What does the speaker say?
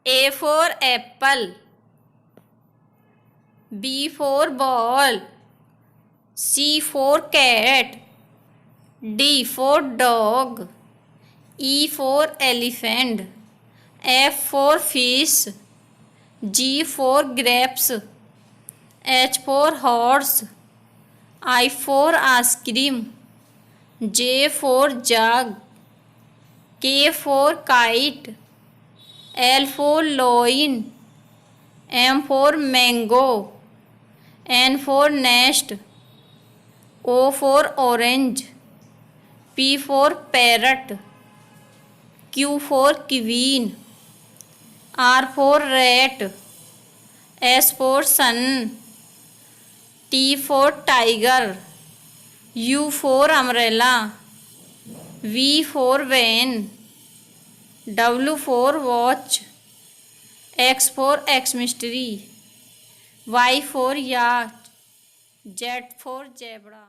A for apple, B for ball, C for cat, D for dog, E for elephant, F for fish, G for grapes, H for horse, I for ice cream, J for jug, K for kite, L for lion, M for mango, N for nest, O for orange, P for parrot, Q for queen, R for rat, S for sun, T for tiger, U for umbrella, V for van, W for watch, X for Xmas, Y for yacht, Z for zebra.